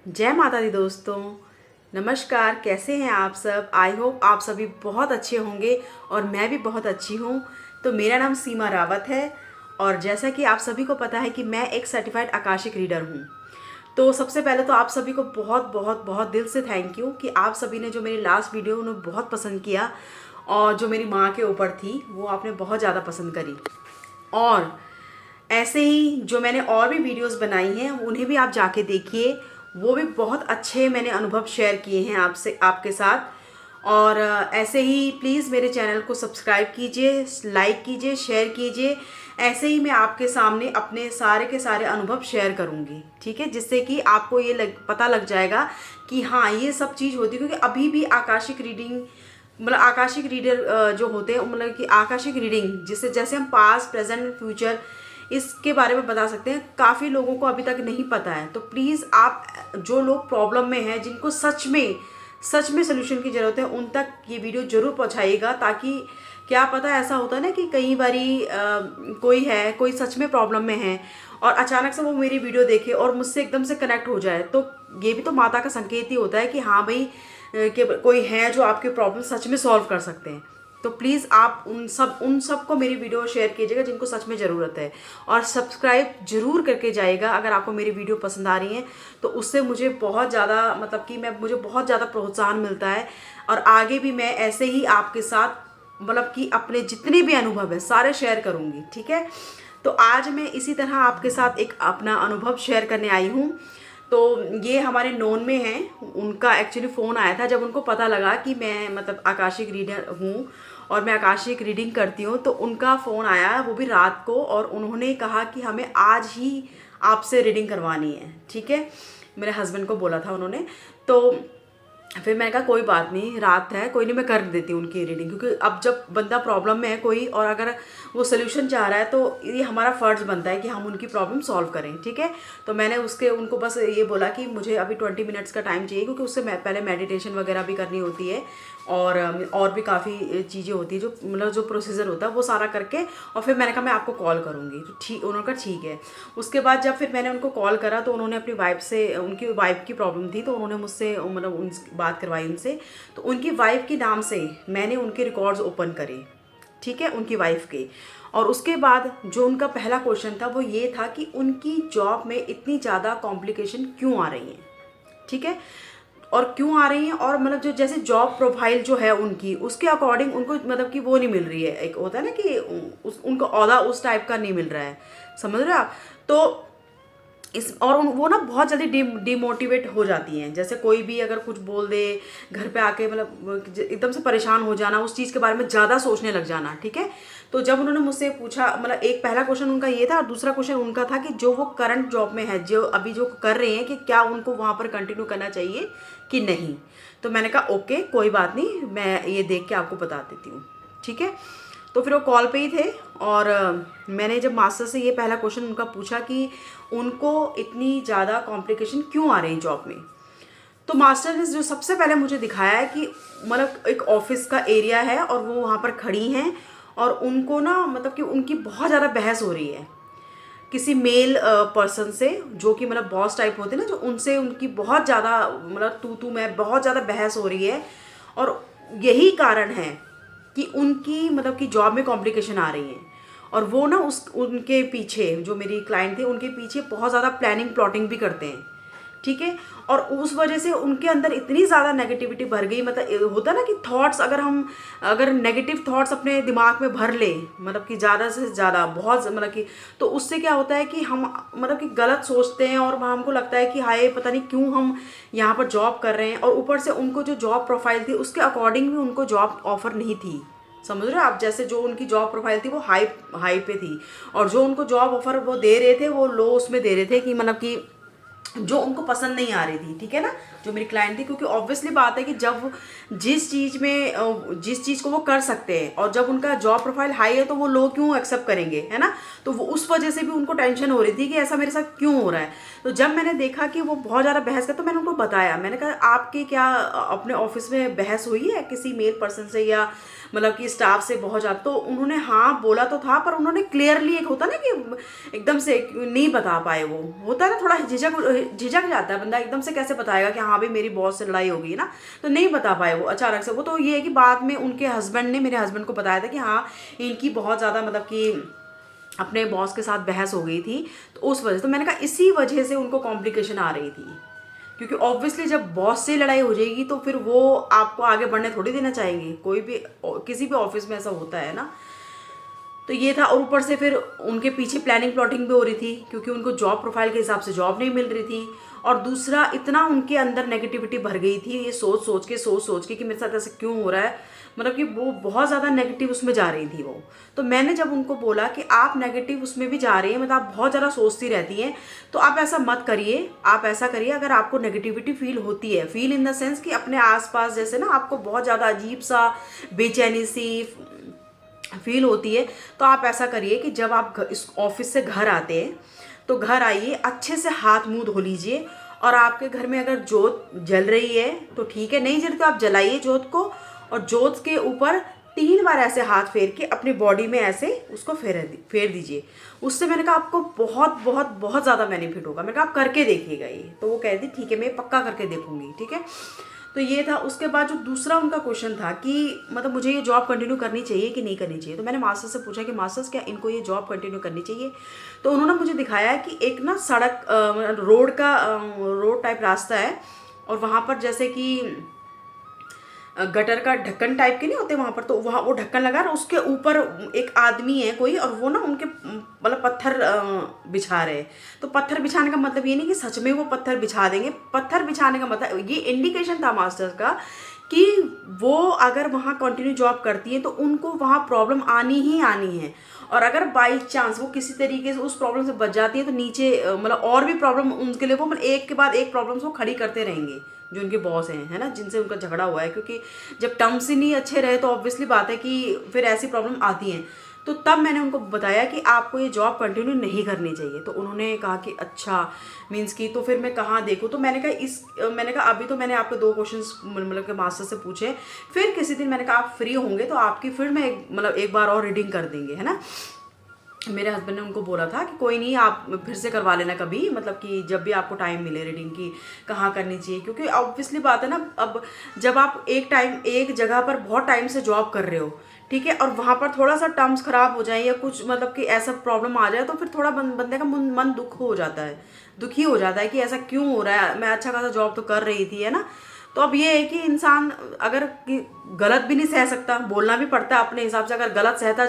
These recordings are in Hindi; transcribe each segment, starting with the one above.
जय माता दी दोस्तों। नमस्कार, कैसे हैं आप सब। आई होप आप सभी बहुत अच्छे होंगे और मैं भी बहुत अच्छी हूँ। तो मेरा नाम सीमा रावत है और जैसा कि आप सभी को पता है कि मैं एक सर्टिफाइड आकाशिक रीडर हूँ। तो सबसे पहले तो आप सभी को बहुत बहुत बहुत दिल से थैंक यू कि आप सभी ने जो मेरी लास्ट वीडियो उन्हें बहुत पसंद किया और जो मेरी माँ के ऊपर थी वो आपने बहुत ज़्यादा पसंद करी। और ऐसे ही जो मैंने और भी वीडियोस बनाई हैं उन्हें भी आप जाके देखिए, वो भी बहुत अच्छे मैंने अनुभव शेयर किए हैं आपसे आपके साथ। और ऐसे ही प्लीज़ मेरे चैनल को सब्सक्राइब कीजिए, लाइक कीजिए, शेयर कीजिए। ऐसे ही मैं आपके सामने अपने सारे के सारे अनुभव शेयर करूँगी, ठीक है, जिससे कि आपको ये पता लग जाएगा कि हाँ ये सब चीज़ होती है। क्योंकि अभी भी आकाशिक रीडिंग मतलब आकाशिक रीडर जो होते हैं, मतलब कि आकाशिक रीडिंग जिससे जैसे हम पास्ट प्रेजेंट फ्यूचर इसके बारे में बता सकते हैं, काफ़ी लोगों को अभी तक नहीं पता है। तो प्लीज़ आप जो लोग प्रॉब्लम में हैं, जिनको सच में सोल्यूशन की ज़रूरत है, उन तक ये वीडियो ज़रूर पहुंचाइएगा। ताकि क्या पता ऐसा होता है ना कि कई बारी कोई सच में प्रॉब्लम में है और अचानक से वो मेरी वीडियो देखे और मुझसे एकदम से कनेक्ट हो जाए, तो ये भी तो माता का संकेत ही होता है कि हाँ भाई कि कोई है जो आपके प्रॉब्लम सच में सॉल्व कर सकते हैं। तो प्लीज़ आप उन सब को मेरी वीडियो शेयर कीजिएगा जिनको सच में ज़रूरत है, और सब्सक्राइब जरूर करके जाइएगा अगर आपको मेरी वीडियो पसंद आ रही है। तो उससे मुझे बहुत ज़्यादा मतलब कि मुझे बहुत ज़्यादा प्रोत्साहन मिलता है और आगे भी मैं ऐसे ही आपके साथ मतलब कि अपने जितने भी अनुभव है सारे शेयर करूँगी, ठीक है। तो आज मैं इसी तरह आपके साथ एक अपना अनुभव शेयर करने आई हूँ। तो ये हमारे नोन में हैं, उनका एक्चुअली फ़ोन आया था जब उनको पता लगा कि मैं मतलब आकाशिक रीडर हूँ और मैं आकाशिक रीडिंग करती हूँ। तो उनका फ़ोन आया, वो भी रात को, और उन्होंने कहा कि हमें आज ही आपसे रीडिंग करवानी है, ठीक है। मेरे हस्बैंड को बोला था उन्होंने। तो फिर मैंने कहा कोई बात नहीं, रात है, कोई नहीं, मैं कर देती हूँ उनकी रीडिंग। क्योंकि अब जब बंदा प्रॉब्लम में है कोई और अगर वो सोल्यूशन चाह रहा है तो ये हमारा फ़र्ज़ बनता है कि हम उनकी प्रॉब्लम सॉल्व करें, ठीक है। तो मैंने उनको बस ये बोला कि मुझे अभी 20 मिनट्स का टाइम चाहिए, क्योंकि उससे पहले मेडिटेशन वगैरह भी करनी होती है और भी काफ़ी चीज़ें होती है, जो मतलब जो प्रोसीजर होता है वो सारा करके। और फिर मैंने कहा मैं आपको कॉल करूँगी, तो ठीक, उन्होंने कहा ठीक है। उसके बाद जब फिर मैंने उनको कॉल करा तो उन्होंने अपनी वाइफ से, उनकी वाइफ की प्रॉब्लम थी, तो उन्होंने मुझसे मतलब उन बात करवाई उनसे। तो उनकी वाइफ के नाम से मैंने उनके रिकॉर्ड्स ओपन करे, ठीक है, उनकी वाइफ के। और उसके बाद जो उनका पहला क्वेश्चन था वो ये था कि उनकी जॉब में इतनी ज़्यादा कॉम्प्लिकेशन क्यों आ रही हैं, ठीक है, और क्यों आ रही हैं। और मतलब जो जैसे जॉब प्रोफाइल जो है उनकी, उसके अकॉर्डिंग उनको मतलब कि वो नहीं मिल रही है। एक होता है ना कि उनको ओहदा उस टाइप का नहीं मिल रहा है, समझ रहे हो आप। तो वो ना बहुत जल्दी डिमोटिवेट हो जाती हैं। जैसे कोई भी अगर कुछ बोल दे, घर पे आके मतलब एकदम से परेशान हो जाना, उस चीज़ के बारे में ज़्यादा सोचने लग जाना, ठीक है। तो जब उन्होंने मुझसे पूछा, मतलब एक पहला क्वेश्चन उनका ये था और दूसरा क्वेश्चन उनका था कि जो वो करंट जॉब में है, जो अभी जो कर रहे हैं, कि क्या उनको वहाँ पर कंटिन्यू करना चाहिए कि नहीं। तो मैंने कहा ओके कोई बात नहीं, मैं ये देख के आपको बता देती हूँ, ठीक है। तो फिर वो कॉल पे ही थे और मैंने जब मास्टर से ये पहला क्वेश्चन उनका पूछा कि उनको इतनी ज़्यादा कॉम्प्लिकेशन क्यों आ रही है जॉब में, तो मास्टर ने जो सबसे पहले मुझे दिखाया है कि मतलब एक ऑफिस का एरिया है और वो वहाँ पर खड़ी हैं और उनको ना मतलब कि उनकी बहुत ज़्यादा बहस हो रही है किसी मेल पर्सन से, जो कि मतलब बॉस टाइप होते हैं ना, जो उनसे उनकी बहुत ज़्यादा मतलब तू में बहुत ज़्यादा बहस हो रही है। और यही कारण है कि उनकी मतलब कि जॉब में कॉम्प्लिकेशन आ रही है। और वो ना उनके पीछे, जो मेरी क्लाइंट थे, उनके पीछे बहुत ज़्यादा प्लानिंग प्लॉटिंग भी करते हैं, ठीक है। और उस वजह से उनके अंदर इतनी ज़्यादा नेगेटिविटी भर गई, मतलब होता है ना कि थॉट्स, अगर नेगेटिव थॉट्स अपने दिमाग में भर ले, मतलब कि ज़्यादा से ज़्यादा बहुत मतलब कि, तो उससे क्या होता है कि हम मतलब कि गलत सोचते हैं और हमको लगता है कि हाय पता नहीं क्यों हम यहाँ पर जॉब कर रहे हैं। और ऊपर से उनको जो जॉब प्रोफाइल थी उसके अकॉर्डिंग भी उनको जॉब ऑफर नहीं थी, समझ रहे हो आप। जैसे जो उनकी जॉब प्रोफाइल थी वो हाई हाई पे थी, और जो उनको जॉब ऑफर वो दे रहे थे वो लो उसमें दे रहे थे, कि मतलब कि जो उनको पसंद नहीं आ रही थी, ठीक है ना, जो मेरी क्लाइंट थी। क्योंकि ऑब्वियसली बात है कि जब जिस चीज़ को वो कर सकते हैं और जब उनका जॉब प्रोफाइल हाई है तो वो लोग क्यों एक्सेप्ट करेंगे, है ना। तो वो उस वजह से भी उनको टेंशन हो रही थी कि ऐसा मेरे साथ क्यों हो रहा है। तो जब मैंने देखा कि वो बहुत ज़्यादा बहस कर, तो मैंने उनको बताया, मैंने कहा आपके क्या अपने ऑफिस में बहस हुई है किसी मेल पर्सन से, या मतलब कि स्टाफ से बहुत ज़्यादा, तो उन्होंने हाँ बोला तो था, पर उन्होंने क्लियरली, एक होता ना कि एकदम से नहीं बता पाए, वो होता है ना थोड़ा झिझक झिझक जाता है बंदा, एकदम से कैसे बताएगा कि हाँ भाई मेरी बॉस से लड़ाई हो गई ना, तो नहीं बता पाए वो अचानक से। वो तो ये है कि बाद में उनके हस्बैंड ने मेरे हस्बैंड को बताया था कि हाँ इनकी बहुत ज़्यादा मतलब कि अपने बॉस के साथ बहस हो गई थी, तो उस वजह से, तो मैंने कहा इसी वजह से उनको कॉम्प्लिकेशन आ रही थी, क्योंकि ऑब्वियसली जब बॉस से लड़ाई हो जाएगी तो फिर वो आपको आगे बढ़ने थोड़ी देना चाहेंगे, कोई भी किसी भी ऑफिस में ऐसा होता है ना। तो ये था, और ऊपर से फिर उनके पीछे प्लानिंग प्लॉटिंग भी हो रही थी, क्योंकि उनको जॉब प्रोफाइल के हिसाब से जॉब नहीं मिल रही थी, और दूसरा इतना उनके अंदर नेगेटिविटी भर गई थी, ये सोच सोच के कि मेरे साथ ऐसे क्यों हो रहा है, मतलब कि वो बहुत ज़्यादा नेगेटिव उसमें जा रही थी वो। तो मैंने जब उनको बोला कि आप नेगेटिव उसमें भी जा रही हैं, मतलब आप बहुत ज़्यादा सोचती रहती हैं, तो आप ऐसा मत करिए, आप ऐसा करिए, अगर आपको नेगेटिविटी फील होती है, फील इन द सेंस कि अपने आसपास जैसे ना आपको बहुत ज़्यादा अजीब सा बेचैनी सी फील होती है, तो आप ऐसा करिए कि जब आप इस ऑफिस से घर आते हैं तो घर आइए, अच्छे से हाथ मुंह धो लीजिए, और आपके घर में अगर जोत जल रही है तो ठीक है, नहीं जल रही तो आप जलाइए जोत को, और जोत के ऊपर 3 बार ऐसे हाथ फेर के अपनी बॉडी में ऐसे उसको फेर दीजिए। उससे मैंने कहा आपको बहुत बहुत बहुत ज़्यादा बेनिफिट होगा। मैंने कहा आप करके देखिएगा ये, तो वो कह दी ठीक है मैं पक्का करके देखूंगी, ठीक है। तो ये था। उसके बाद जो दूसरा उनका क्वेश्चन था कि मतलब मुझे ये जॉब कंटिन्यू करनी चाहिए कि नहीं करनी चाहिए, तो मैंने मास्टर से पूछा कि मास्टर्स क्या इनको ये जॉब कंटिन्यू करनी चाहिए। तो उन्होंने मुझे दिखाया कि एक ना सड़क रोड टाइप रास्ता है, और वहाँ पर जैसे कि गटर का ढक्कन टाइप के नहीं होते वहाँ पर, तो वहाँ वो ढक्कन लगा और उसके ऊपर एक आदमी है कोई, और वो ना उनके मतलब पत्थर बिछा रहे हैं। तो पत्थर बिछाने का मतलब ये नहीं कि सच में वो पत्थर बिछा देंगे, पत्थर बिछाने का मतलब ये इंडिकेशन था मास्टर्स का कि वो अगर वहाँ कंटिन्यू जॉब करती है तो उनको वहाँ प्रॉब्लम आनी ही आनी है, और अगर बाई चांस वो किसी तरीके से उस प्रॉब्लम से बच जाती है तो नीचे मतलब और भी प्रॉब्लम उनके लिए वो मतलब एक के बाद एक प्रॉब्लम्स वो खड़ी करते रहेंगे, जो उनके बॉस हैं, है ना, जिनसे उनका झगड़ा हुआ है। क्योंकि जब टर्म्स ही नहीं अच्छे रहे तो ऑब्वियसली बात है कि फिर ऐसी प्रॉब्लम आती हैं। तो तब मैंने उनको बताया कि आपको ये जॉब कंटिन्यू नहीं करनी चाहिए। तो उन्होंने कहा कि अच्छा मीन्स की, तो फिर मैं कहाँ देखूँ। तो मैंने कहा अभी तो मैंने आपको 2 क्वेश्चंस मतलब के मास्टर से पूछे, फिर किसी दिन मैंने कहा आप फ्री होंगे तो आपकी फिर मैं एक बार और रीडिंग कर देंगे, है ना। मेरे हस्बैंड ने उनको बोला था कि कोई नहीं आप फिर से करवा लेना कभी, मतलब कि जब भी आपको टाइम मिले रीडिंग की कहाँ करनी चाहिए। क्योंकि ऑब्वियसली बात है ना, अब जब आप एक जगह पर बहुत टाइम से जॉब कर रहे हो, ठीक है, और वहाँ पर थोड़ा सा टर्म्स खराब हो जाए या कुछ मतलब कि ऐसा प्रॉब्लम आ जाए, तो फिर थोड़ा बंदे का मन दुखी हो जाता है कि ऐसा क्यों हो रहा है, मैं अच्छा खासा जॉब तो कर रही थी, है ना। तो अब ये है कि इंसान अगर गलत भी नहीं सह सकता, बोलना भी पड़ता है अपने हिसाब से, अगर गलत सहता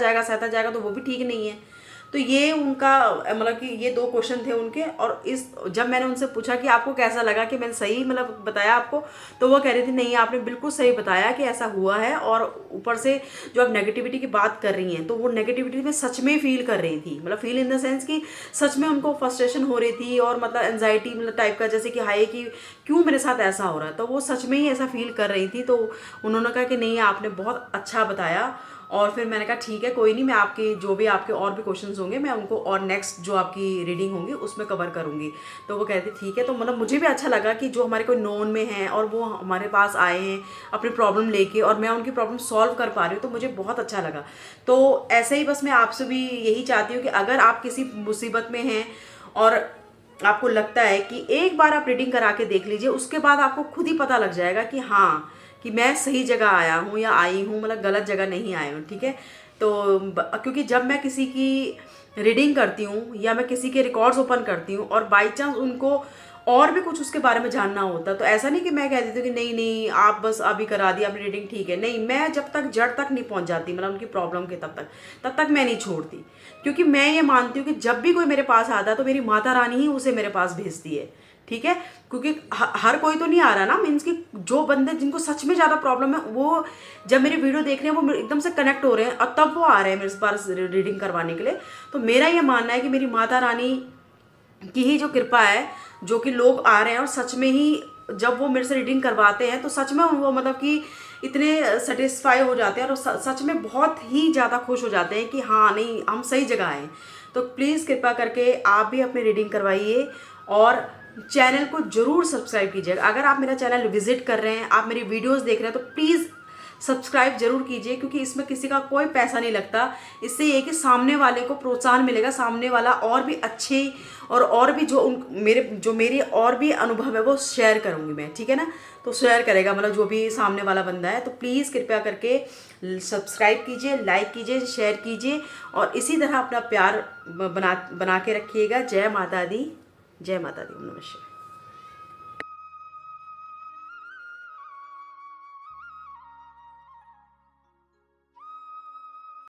जाएगा तो वो भी ठीक नहीं है। तो ये उनका मतलब कि ये 2 क्वेश्चन थे उनके। और जब मैंने उनसे पूछा कि आपको कैसा लगा कि मैंने सही मतलब बताया आपको, तो वो कह रही थी नहीं आपने बिल्कुल सही बताया कि ऐसा हुआ है, और ऊपर से जो आप नेगेटिविटी की बात कर रही हैं तो वो नेगेटिविटी में सच में फील कर रही थी, मतलब फील इन द सेंस कि सच में उनको फ्रस्ट्रेशन हो रही थी, और मतलब एंजाइटी मतलब टाइप का, जैसे कि हाय कि क्यों मेरे साथ ऐसा हो रहा है, तो वो सच में ही ऐसा फील कर रही थी। तो उन्होंने कहा कि नहीं आपने बहुत अच्छा बताया। और फिर मैंने कहा ठीक है कोई नहीं, मैं आपके जो भी आपके और भी क्वेश्चंस होंगे मैं उनको और नेक्स्ट जो आपकी रीडिंग होंगी उसमें कवर करूँगी। तो वो कहती ठीक है। तो मतलब मुझे भी अच्छा लगा कि जो हमारे कोई नोन में हैं और वो हमारे पास आए हैं अपनी प्रॉब्लम लेके, और मैं उनकी प्रॉब्लम सॉल्व कर पा रही हूँ, तो मुझे बहुत अच्छा लगा। तो ऐसे ही बस मैं आपसे भी यही चाहती हूँ कि अगर आप किसी मुसीबत में हैं और आपको लगता है कि एक बार आप रीडिंग करा के देख लीजिए, उसके बाद आपको खुद ही पता लग जाएगा कि हाँ कि मैं सही जगह आया हूँ या आई हूँ, मतलब गलत जगह नहीं आई हूँ, ठीक है। तो क्योंकि जब मैं किसी की रीडिंग करती हूँ या मैं किसी के रिकॉर्ड्स ओपन करती हूँ और बाई चांस उनको और भी कुछ उसके बारे में जानना होता, तो ऐसा नहीं कि मैं कह देती हूँ कि नहीं नहीं आप बस अभी करा दी आपने रीडिंग ठीक है, नहीं, मैं जब तक जड़ तक नहीं पहुँच जाती मतलब उनकी प्रॉब्लम के तब तक मैं नहीं छोड़ती। क्योंकि मैं ये मानती हूँ कि जब भी कोई मेरे पास आता है तो मेरी माता रानी ही उसे मेरे पास भेजती है, ठीक है। क्योंकि हर कोई तो नहीं आ रहा ना, मीन्स कि जो बंदे जिनको सच में ज़्यादा प्रॉब्लम है वो जब मेरी वीडियो देख रहे हैं वो एकदम से कनेक्ट हो रहे हैं और तब वो आ रहे हैं मेरे पास रीडिंग करवाने के लिए। तो मेरा ये मानना है कि मेरी माता रानी की ही जो कृपा है, जो कि लोग आ रहे हैं और सच में ही जब वो मेरे से रीडिंग करवाते हैं तो सच में वो मतलब कि इतने सेटिस्फाई हो जाते हैं और सच में बहुत ही ज़्यादा खुश हो जाते हैं कि हाँ नहीं हम सही जगह आए। तो प्लीज़ कृपा करके आप भी अपनी रीडिंग करवाइए और चैनल को ज़रूर सब्सक्राइब कीजिएगा। अगर आप मेरा चैनल विजिट कर रहे हैं, आप मेरी वीडियोस देख रहे हैं, तो प्लीज़ सब्सक्राइब जरूर कीजिए, क्योंकि इसमें किसी का कोई पैसा नहीं लगता। इससे ये कि सामने वाले को प्रोत्साहन मिलेगा, सामने वाला और भी अच्छे और भी जो मेरे और भी अनुभव है वो शेयर करूँगी मैं, ठीक है ना। तो शेयर करेगा मतलब जो भी सामने वाला बंदा है। तो प्लीज़ कृपया करके सब्सक्राइब कीजिए, लाइक कीजिए, शेयर कीजिए और इसी तरह अपना प्यार बना के रखिएगा। जय माता दी, जय माता दी, ओम नमः शिवाय।